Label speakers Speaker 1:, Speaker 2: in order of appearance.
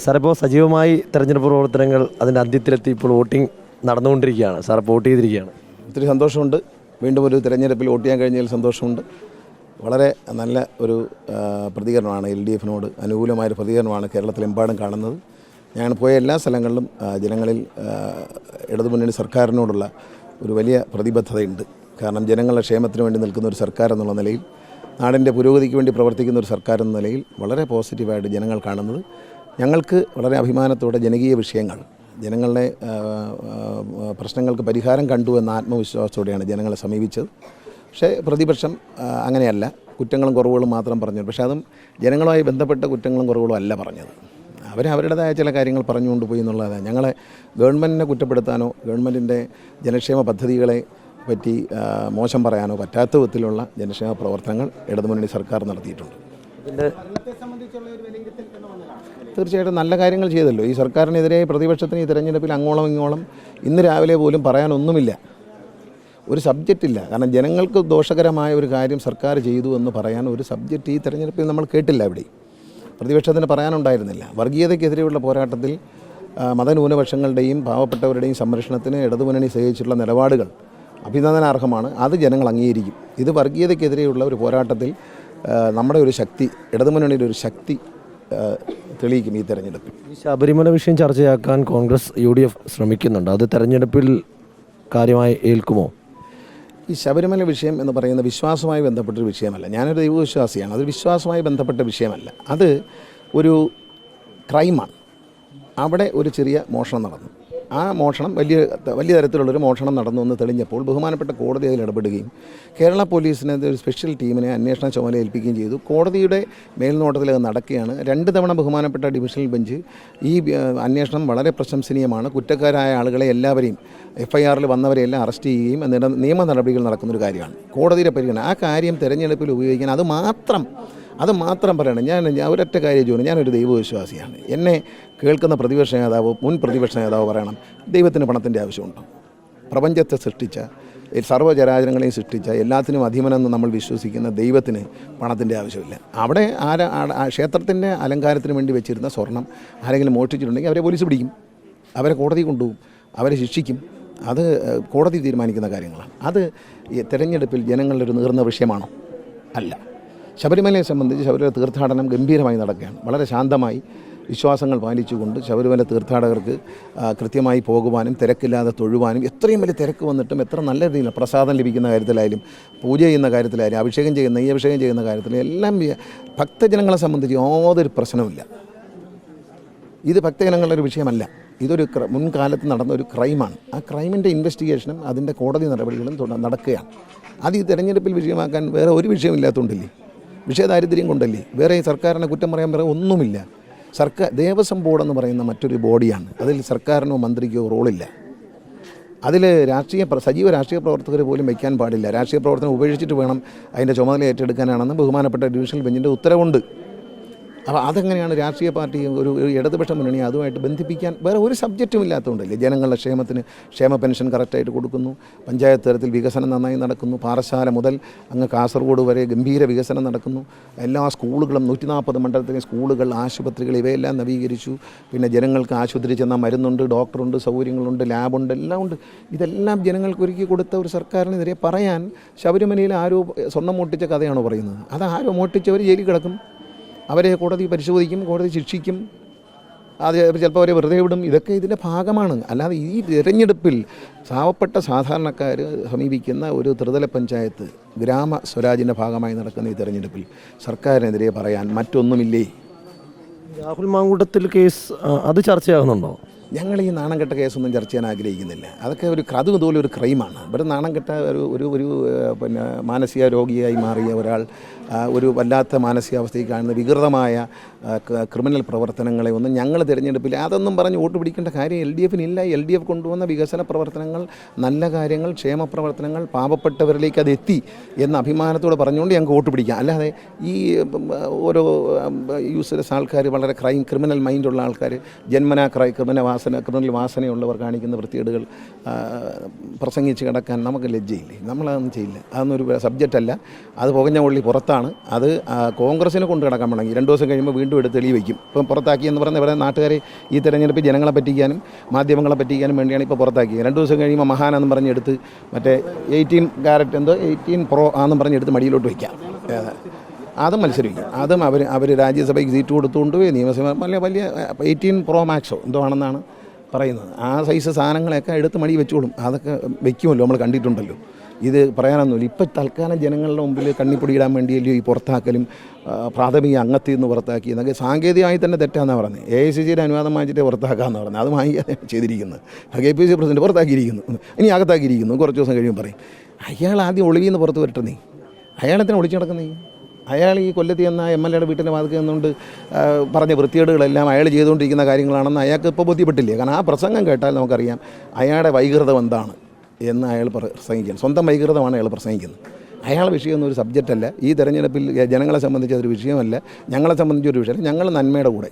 Speaker 1: Sir, ഇപ്പോൾ സജീവമായി തെരഞ്ഞെടുപ്പ് പ്രവർത്തനങ്ങൾ അതിൻ്റെ അന്ത്യത്തിലെത്തി ഇപ്പോൾ വോട്ടിംഗ് നടന്നുകൊണ്ടിരിക്കുകയാണ്. സാർ വോട്ട് ചെയ്തിരിക്കുകയാണ്.
Speaker 2: ഒത്തിരി സന്തോഷമുണ്ട്. വീണ്ടും ഒരു തിരഞ്ഞെടുപ്പിൽ വോട്ട് ചെയ്യാൻ കഴിഞ്ഞതിൽ സന്തോഷമുണ്ട്. വളരെ നല്ല ഒരു പ്രതികരണമാണ് LDFിനോട് അനുകൂലമായൊരു പ്രതികരണമാണ് കേരളത്തിലെമ്പാടും കാണുന്നത്. ഞാൻ പോയ എല്ലാ സ്ഥലങ്ങളിലും ജനങ്ങളിൽ ഇടതുമുന്നണി സർക്കാരിനോടുള്ള ഒരു വലിയ പ്രതിബദ്ധതയുണ്ട്. കാരണം ജനങ്ങളുടെ ക്ഷേമത്തിന് വേണ്ടി നിൽക്കുന്ന ഒരു സർക്കാർ എന്നുള്ള നിലയിൽ, നാടിൻ്റെ പുരോഗതിക്ക് വേണ്ടി പ്രവർത്തിക്കുന്ന ഒരു സർക്കാർ എന്ന നിലയിൽ വളരെ പോസിറ്റീവായിട്ട് ജനങ്ങൾ കാണുന്നത്. ഞങ്ങൾക്ക് വളരെ അഭിമാനത്തോടെ ജനകീയ വിഷയങ്ങൾ, ജനങ്ങളുടെ പ്രശ്നങ്ങൾക്ക് പരിഹാരം കണ്ടു എന്ന ആത്മവിശ്വാസത്തോടെയാണ് ജനങ്ങളെ സമീപിച്ചത്. പക്ഷേ പ്രതിപക്ഷം അങ്ങനെയല്ല, കുറ്റങ്ങളും കുറവുകളും മാത്രം പറഞ്ഞു. പക്ഷേ അതും ജനങ്ങളുമായി ബന്ധപ്പെട്ട കുറ്റങ്ങളും കുറവുകളും അല്ല പറഞ്ഞത്. അവരുടേതായ ചില കാര്യങ്ങൾ പറഞ്ഞുകൊണ്ട് പോയി എന്നുള്ളതാണ്. ഞങ്ങളെ ഗവൺമെൻറ്റിനെ കുറ്റപ്പെടുത്താനോ ഗവൺമെൻറ്റിൻ്റെ ജനക്ഷേമ പദ്ധതികളെ പറ്റി മോശം പറയാനോ പറ്റാത്ത വിധത്തിലുള്ള ജനക്ഷേമ പ്രവർത്തനങ്ങൾ ഇടതുമുന്നണി സർക്കാർ നടത്തിയിട്ടുണ്ട്. തീർച്ചയായിട്ടും നല്ല കാര്യങ്ങൾ ചെയ്തല്ലോ. ഈ സർക്കാരിനെതിരെ പ്രതിപക്ഷത്തിന് ഈ തെരഞ്ഞെടുപ്പിൽ അങ്ങോളം ഇങ്ങോളം ഇന്ന് രാവിലെ പോലും പറയാനൊന്നുമില്ല, ഒരു സബ്ജക്റ്റില്ല. കാരണം ജനങ്ങൾക്ക് ദോഷകരമായ ഒരു കാര്യം സർക്കാർ ചെയ്തു എന്ന് പറയാൻ ഒരു സബ്ജക്റ്റ് ഈ തെരഞ്ഞെടുപ്പിൽ നമ്മൾ കേട്ടില്ല. അവിടെ പ്രതിപക്ഷത്തിന് പറയാനുണ്ടായിരുന്നില്ല. വർഗീയതയ്ക്കെതിരെയുള്ള പോരാട്ടത്തിൽ മതന്യൂനപക്ഷങ്ങളുടെയും പാവപ്പെട്ടവരുടെയും സംരക്ഷണത്തിന് ഇടതുമുന്നണി സ്വീകരിച്ചിട്ടുള്ള നിലപാടുകൾ അഭിനന്ദനാർഹമാണ്. അത് ജനങ്ങൾ അംഗീകരിക്കും. ഇത് വർഗീയതയ്ക്കെതിരെയുള്ള ഒരു പോരാട്ടത്തിൽ നമ്മുടെ ഒരു ശക്തി, ഇടതുമുന്നണിയുടെ ഒരു ശക്തി തെളിയിക്കും ഈ തെരഞ്ഞെടുപ്പിൽ.
Speaker 1: ഈ ശബരിമല വിഷയം ചർച്ചയാക്കാൻ കോൺഗ്രസ് UDF ശ്രമിക്കുന്നുണ്ട്. അത് തെരഞ്ഞെടുപ്പിൽ കാര്യമായി ഏൽക്കുമോ?
Speaker 2: ഈ ശബരിമല വിഷയം എന്ന് പറയുന്ന വിശ്വാസവുമായി ബന്ധപ്പെട്ടൊരു വിഷയമല്ല. ഞാനൊരു ദൈവവിശ്വാസിയാണ്. അത് വിശ്വാസവുമായി ബന്ധപ്പെട്ട വിഷയമല്ല. അത് ഒരു ക്രൈമാണ്. അവിടെ ഒരു ചെറിയ മോഷണം നടന്നു. ആ മോഷണം വലിയ തരത്തിലുള്ളൊരു മോഷണം നടന്നു എന്ന് തെളിഞ്ഞപ്പോൾ ബഹുമാനപ്പെട്ട കോടതി അതിൽ ഇടപെടുകയും കേരള പോലീസിനെ ഒരു സ്പെഷ്യൽ ടീമിനെ അന്വേഷണ ചുമതല ഏൽപ്പിക്കുകയും ചെയ്തു. കോടതിയുടെ മേൽനോട്ടത്തിൽ അത് നടക്കുകയാണ്. 2 തവണ ബഹുമാനപ്പെട്ട ഡിവിഷണൽ ബെഞ്ച് ഈ അന്വേഷണം വളരെ പ്രശംസനീയമാണ്, കുറ്റക്കാരായ ആളുകളെ എല്ലാവരെയും FIRൽ വന്നവരെയെല്ലാം അറസ്റ്റ് ചെയ്യുകയും എന്നിട്ട് നിയമ നടപടികൾ നടക്കുന്നൊരു കാര്യമാണ്. കോടതിയുടെ പരിഗണന ആ കാര്യം തെരഞ്ഞെടുപ്പിൽ ഉപയോഗിക്കാൻ അത് മാത്രം പറയണം. ഞാൻ ഒരൊറ്റ കാര്യം ചോദിച്ചു, ഞാനൊരു ദൈവവിശ്വാസിയാണ്. എന്നെ കേൾക്കുന്ന പ്രതിപക്ഷ നേതാവ്, മുൻ പ്രതിപക്ഷ നേതാവ് പറയണം, ദൈവത്തിന് പണത്തിൻ്റെ ആവശ്യമുണ്ടോ? പ്രപഞ്ചത്തെ സൃഷ്ടിച്ച, സർവ്വചരാചരങ്ങളെയും സൃഷ്ടിച്ച, എല്ലാത്തിനും അധീമനെന്ന് നമ്മൾ വിശ്വസിക്കുന്ന ദൈവത്തിന് പണത്തിൻ്റെ ആവശ്യമില്ല. അവിടെ ക്ഷേത്രത്തിൻ്റെ അലങ്കാരത്തിന് വേണ്ടി വെച്ചിരുന്ന സ്വർണം ആരെങ്കിലും മോഷ്ടിച്ചിട്ടുണ്ടെങ്കിൽ അവരെ പോലീസ് പിടിക്കും, അവരെ കോടതി കൊണ്ടുപോകും, അവരെ ശിക്ഷിക്കും. അത് കോടതി തീരുമാനിക്കുന്ന കാര്യങ്ങളാണ്. അത് തെരഞ്ഞെടുപ്പിൽ ജനങ്ങളുടെ ഒരു നീർന്ന വിഷയമാണോ? അല്ല. ശബരിമലയെ സംബന്ധിച്ച് ശബരിമല തീർത്ഥാടനം ഗംഭീരമായി നടക്കുകയാണ്. വളരെ ശാന്തമായി വിശ്വാസങ്ങൾ പാലിച്ചുകൊണ്ട് ശബരിമല തീർത്ഥാടകർക്ക് കൃത്യമായി പോകുവാനും തിരക്കില്ലാതെ തൊഴുവാനും, എത്രയും വലിയ തിരക്ക് വന്നിട്ടും എത്ര നല്ല രീതിയിൽ പ്രസാദം ലഭിക്കുന്ന കാര്യത്തിലായാലും, പൂജ ചെയ്യുന്ന കാര്യത്തിലായാലും, നെയ്യഭിഷേകം ചെയ്യുന്ന കാര്യത്തിലും എല്ലാം ഭക്തജനങ്ങളെ സംബന്ധിച്ച് യാതൊരു പ്രശ്നവുമില്ല. ഇത് ഭക്തജനങ്ങളുടെ ഒരു വിഷയമല്ല. ഇതൊരു മുൻകാലത്ത് നടന്ന ഒരു ക്രൈമാണ്. ആ ക്രൈമിൻ്റെ ഇൻവെസ്റ്റിഗേഷനും അതിൻ്റെ കോടതി നടപടികളും നടക്കുകയാണ്. അത് ഈ തെരഞ്ഞെടുപ്പിൽ വിഷയമാക്കാൻ വേറെ ഒരു വിഷയമില്ലാത്തതുകൊണ്ടല്ലേ, വിഷയദാരിദ്ര്യം കൊണ്ടല്ലേ, വേറെ ഈ സർക്കാരിനെ കുറ്റം പറയാൻ വേറെ ഒന്നുമില്ല. ദേവസ്വം ബോർഡ് എന്ന് പറയുന്ന മറ്റൊരു ബോഡിയാണ്. അതിൽ സർക്കാരിനോ മന്ത്രിക്കോ റോളില്ല. അതിൽ സജീവ രാഷ്ട്രീയ പ്രവർത്തകർ പോലും വയ്ക്കാൻ പാടില്ല. രാഷ്ട്രീയ പ്രവർത്തനം ഉപേക്ഷിച്ചിട്ട് വേണം അതിൻ്റെ ചുമതല ഏറ്റെടുക്കാനാണെന്ന് ബഹുമാനപ്പെട്ട ഡിവിഷണൽ ബെഞ്ചിൻ്റെ ഉത്തരവുണ്ട്. അപ്പോൾ അതെങ്ങനെയാണ് രാഷ്ട്രീയ പാർട്ടി ഒരു ഇടതുപക്ഷ മുന്നണി അതുമായിട്ട് ബന്ധിപ്പിക്കാൻ? വേറെ ഒരു സബ്ജക്റ്റും ഇല്ലാത്തതുകൊണ്ടല്ലേ. ജനങ്ങളുടെ ക്ഷേമ പെൻഷൻ കറക്റ്റായിട്ട് കൊടുക്കുന്നു, പഞ്ചായത്ത് തലത്തിൽ വികസനം നന്നായി നടക്കുന്നു, പാറശാല മുതൽ അങ്ങ് കാസർഗോഡ് വരെ ഗംഭീര വികസനം നടക്കുന്നു. എല്ലാ സ്കൂളുകളും 140 മണ്ഡലത്തിലെ സ്കൂളുകൾ, ആശുപത്രികൾ ഇവയെല്ലാം നവീകരിച്ചു. പിന്നെ ജനങ്ങൾക്ക് ആശുപത്രി ചെന്നാൽ മരുന്നുണ്ട്, ഡോക്ടറുണ്ട്, സൗകര്യങ്ങളുണ്ട്, ലാബുണ്ട്, എല്ലാം ഉണ്ട്. ഇതെല്ലാം ജനങ്ങൾക്ക് ഒരുക്കി കൊടുത്ത ഒരു സർക്കാരിനെതിരെ പറയാൻ ശബരിമലയിൽ ആരോ സ്വർണ്ണം മോട്ടിച്ച കഥയാണോ പറയുന്നത്? അത് ആരോ മോട്ടിച്ചവർ ജയിലിൽ കിടക്കും, അവരെ കോടതി പരിശോധിക്കും, കോടതി ശിക്ഷിക്കും, അത് ചിലപ്പോൾ അവരെ വെറുതെ വിടും. ഇതൊക്കെ ഇതിൻ്റെ ഭാഗമാണ്. അല്ലാതെ ഈ തിരഞ്ഞെടുപ്പിൽ പാവപ്പെട്ട സാധാരണക്കാർ സമീപിക്കുന്ന ഒരു ത്രിതല പഞ്ചായത്ത് ഗ്രാമ സ്വരാജിൻ്റെ ഭാഗമായി നടക്കുന്ന ഈ തെരഞ്ഞെടുപ്പിൽ സർക്കാരിനെതിരെ പറയാൻ മറ്റൊന്നുമില്ലേ?
Speaker 1: രാഹുൽ മാങ്കൂട്ടത്തിൽ കേസ് അത് ചർച്ചയാകുന്നുണ്ടോ?
Speaker 2: ഞങ്ങൾ ഈ നാണം കെട്ട കേസൊന്നും ചർച്ച ചെയ്യാൻ ആഗ്രഹിക്കുന്നില്ല. അതൊക്കെ അതുപോലെ ഒരു ക്രൈമാണ്. ഒരു നാണം കെട്ട ഒരു മാനസിക രോഗിയായി മാറിയ ഒരാൾ ഒരു വല്ലാത്ത മാനസികാവസ്ഥയിൽ കാണുന്ന വികൃതമായ ക്രിമിനൽ പ്രവർത്തനങ്ങളെ ഒന്നും ഞങ്ങൾ തിരഞ്ഞെടുപ്പില്ല. അതൊന്നും പറഞ്ഞ് വോട്ട് പിടിക്കേണ്ട കാര്യം LDFിനില്ല. LDF കൊണ്ടുവന്ന വികസന പ്രവർത്തനങ്ങൾ, നല്ല കാര്യങ്ങൾ, ക്ഷേമ പ്രവർത്തനങ്ങൾ പാവപ്പെട്ടവരിലേക്ക് അത് എത്തി എന്ന അഭിമാനത്തോടെ പറഞ്ഞുകൊണ്ട് ഞങ്ങൾക്ക് വോട്ട് പിടിക്കാം. അല്ലാതെ ഈ ഓരോ യൂസ്ലെസ് ആൾക്കാർ, വളരെ ക്രിമിനൽ മൈൻഡുള്ള ആൾക്കാർ, ജന്മനാ ക്രിമിനൽ വാസനയുള്ളവർ കാണിക്കുന്ന വൃത്തികേടുകൾ പ്രസംഗിച്ച് കിടക്കാൻ നമുക്ക് ലജ്ജയില്ലേ? നമ്മളതൊന്നും ചെയ്യില്ല. അതൊന്നും ഒരു സബ്ജക്റ്റല്ല. അത് പുകഞ്ഞ ഉള്ളി പുറത്താണ്. അത് കോൺഗ്രസിനെ കൊണ്ട് കിടക്കാൻ വേണമെങ്കിൽ 2 ദിവസം കഴിയുമ്പോൾ വീണ്ടും വീണ്ടും എടുത്ത് തെളിവയ്ക്കും. ഇപ്പം പുറത്താക്കിയെന്ന് പറഞ്ഞ നാട്ടുകാരെ ഈ തെരഞ്ഞെടുപ്പ് ജനങ്ങളെ പറ്റിക്കാനും മാധ്യമങ്ങളെ പറ്റിക്കാനും വേണ്ടിയാണ് ഇപ്പോൾ പുറത്താക്കിയത്. 2 ദിവസം കഴിയുമ്പോൾ മഹാനെന്ന് പറഞ്ഞെടുത്ത് മറ്റേ 18 Pro ആണെന്ന് പറഞ്ഞെടുത്ത് മടിയിലോട്ട് വയ്ക്കാം. അതും മത്സരിക്കും. അതും അവർ രാജ്യസഭയ്ക്ക് സീറ്റ് കൊടുത്തുകൊണ്ട് നിയമസഭ വലിയ 18 Pro Max എന്തോ ആണെന്നാണ് പറയുന്നത്. ആ സൈസ് സാധനങ്ങളൊക്കെ എടുത്ത് മടി വെച്ചോളും. അതൊക്കെ വെക്കുമല്ലോ, നമ്മൾ കണ്ടിട്ടുണ്ടല്ലോ. ഇത് പറയാനൊന്നുമില്ല. ഇപ്പം തൽക്കാലം ജനങ്ങളുടെ മുമ്പിൽ കണ്ണിപ്പൊടിയിടാൻ വേണ്ടിയല്ലോ ഈ പുറത്താക്കലും പ്രാഥമിക അംഗത്തിൽ നിന്ന് പുറത്താക്കി എന്നൊക്കെ സാങ്കേതികമായി തന്നെ തെറ്റാന്നാണ് പറഞ്ഞത്. AICCയുടെ അനുവാദം വാങ്ങിച്ചിട്ട് പുറത്താക്കാമെന്ന് പറഞ്ഞത്. അത് വാങ്ങിക്കാതെ ചെയ്തിരിക്കുന്നത്. KPCC പ്രസിഡന്റ് പുറത്താക്കിയിരിക്കുന്നു, ഇനി അകത്താക്കിയിരിക്കുന്നു. കുറച്ച് ദിവസം കഴിയുമ്പോൾ പറയും അയാൾ ആദ്യം ഒളിവിൽ നിന്ന് പുറത്ത് വരട്ടെ. അയാളെത്തിന് ഒളിച്ചു നടക്കുന്നേ? അയാൾ ഈ കൊല്ലത്ത് എന്ന MLA വീട്ടിൻ്റെ വാതിൽക്ക് നിന്നുകൊണ്ട് പറഞ്ഞ വൃത്തികേടുകളെല്ലാം അയാൾ ചെയ്തുകൊണ്ടിരിക്കുന്ന കാര്യങ്ങളാണെന്ന് അയാൾക്ക് ഇപ്പോൾ ബോധ്യപ്പെട്ടില്ലേ? കാരണം ആ പ്രസംഗം കേട്ടാൽ നമുക്കറിയാം അയാളുടെ വൈകൃതം എന്താണ് എന്ന് അയാൾ പ്രസംഗിക്കുന്നത്. സ്വന്തം വൈകൃതമാണ് അയാൾ പ്രസംഗിക്കുന്നത്. അയാളുടെ വിഷയമൊന്നും ഒരു സബ്ജക്റ്റല്ല. ഈ തെരഞ്ഞെടുപ്പിൽ ജനങ്ങളെ സംബന്ധിച്ച് അതൊരു വിഷയമല്ല, ഞങ്ങളെ സംബന്ധിച്ചൊരു വിഷയമല്ല. ഞങ്ങൾ നന്മയുടെ കൂടെ